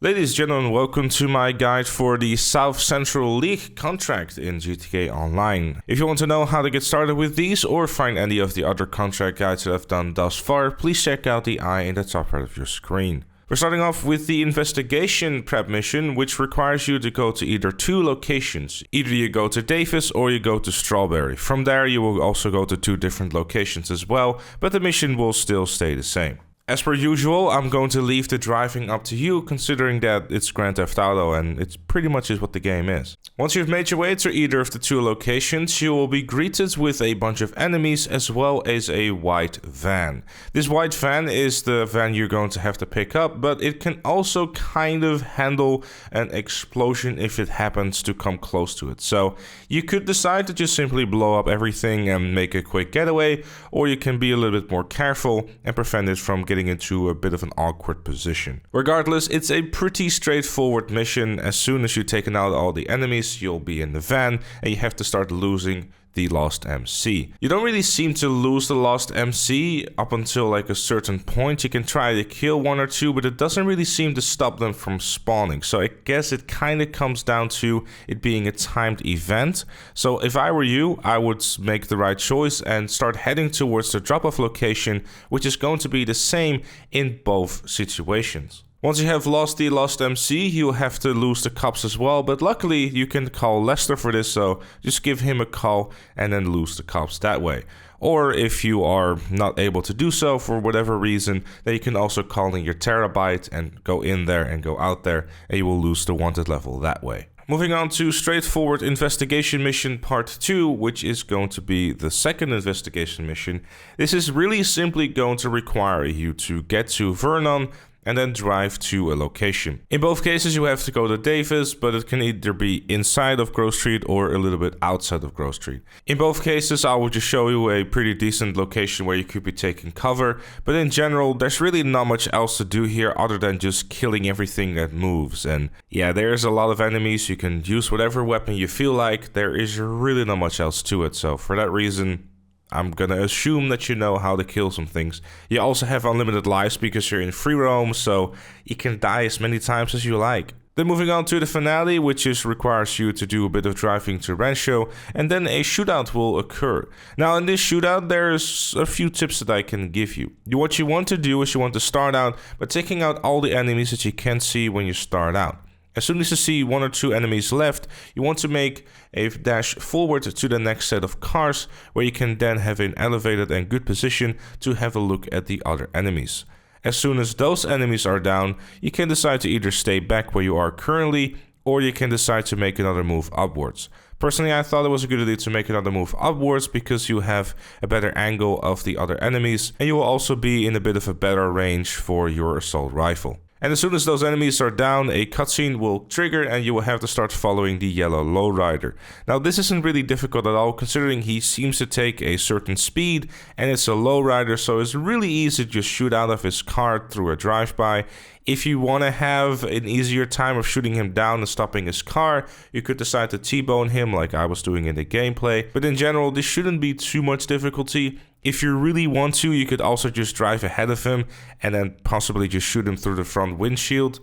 Ladies and gentlemen, welcome to my guide for the South Central League contract in GTA Online. If you want to know how to get started with these or find any of the other contract guides that I've done thus far, please check out the eye in the top part of your screen. We're starting off with the investigation prep mission, which requires you to go to either two locations. Either you go to Davis or you go to Strawberry. From there you will also go to two different locations as well, but the mission will still stay the same. As per usual, I'm going to leave the driving up to you, considering that it's Grand Theft Auto and it's pretty much is what the game is. Once you've made your way to either of the two locations, you will be greeted with a bunch of enemies as well as a white van. This white van is the van you're going to have to pick up, but it can also kind of handle an explosion if it happens to come close to it. So you could decide to just simply blow up everything and make a quick getaway, or you can be a little bit more careful and prevent it from getting into a bit of an awkward position. Regardless, it's a pretty straightforward mission. As soon as you've taken out all the enemies, you'll be in the van and you have to start losing the Lost MC. You don't really seem to lose the Lost MC up until like a certain point. You can try to kill one or two, but it doesn't really seem to stop them from spawning. So I guess it kind of comes down to it being a timed event. So if I were you, I would make the right choice and start heading towards the drop-off location, which is going to be the same in both situations. Once you have lost the Lost MC, you'll have to lose the cops as well, but luckily you can call Lester for this, so just give him a call and then lose the cops that way. Or if you are not able to do so for whatever reason, then you can also call in your terabyte and go in there and go out there, and you will lose the wanted level that way. Moving on to straightforward investigation mission part 2, which is going to be the second investigation mission. This is really simply going to require you to get to Vernon and then drive to a location. In both cases you have to go to Davis, but it can either be inside of Grove Street or a little bit outside of Grove Street. In both cases I will just show you a pretty decent location where you could be taking cover, but in general there's really not much else to do here other than just killing everything that moves. And yeah, there's a lot of enemies, you can use whatever weapon you feel like, there is really not much else to it, so for that reason I'm gonna assume that you know how to kill some things. You also have unlimited lives because you're in free roam, so you can die as many times as you like. Then moving on to the finale, which requires you to do a bit of driving to Rancho, and then a shootout will occur. Now in this shootout, there's a few tips that I can give you. What you want to do is you want to start out by taking out all the enemies that you can't see when you start out. As soon as you see one or two enemies left, you want to make a dash forward to the next set of cars, where you can then have an elevated and good position to have a look at the other enemies. As soon as those enemies are down, you can decide to either stay back where you are currently, or you can decide to make another move upwards. Personally, I thought it was a good idea to make another move upwards because you have a better angle of the other enemies, and you will also be in a bit of a better range for your assault rifle. And as soon as those enemies are down, a cutscene will trigger and you will have to start following the yellow lowrider. Now this isn't really difficult at all, considering he seems to take a certain speed and it's a lowrider, so it's really easy to just shoot out of his car through a drive-by. If you want to have an easier time of shooting him down and stopping his car, you could decide to T-bone him like I was doing in the gameplay. But in general, this shouldn't be too much difficulty. If you really want to, you could also just drive ahead of him and then possibly just shoot him through the front windshield.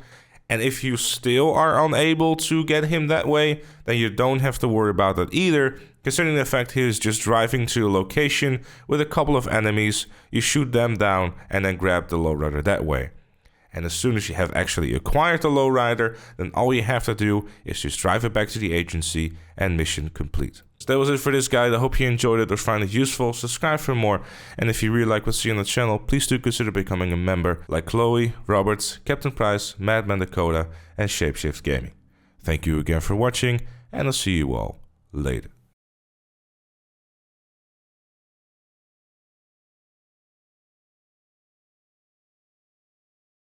And if you still are unable to get him that way, then you don't have to worry about that either, considering the fact he is just driving to a location with a couple of enemies, you shoot them down and then grab the lowrider that way. And as soon as you have actually acquired the lowrider, then all you have to do is just drive it back to the agency and mission complete. So that was it for this guide. I hope you enjoyed it or found it useful. Subscribe for more. And if you really like what you see on the channel, please do consider becoming a member like Chloe, Roberts, Captain Price, Madman Dakota, and Shapeshift Gaming. Thank you again for watching, and I'll see you all later.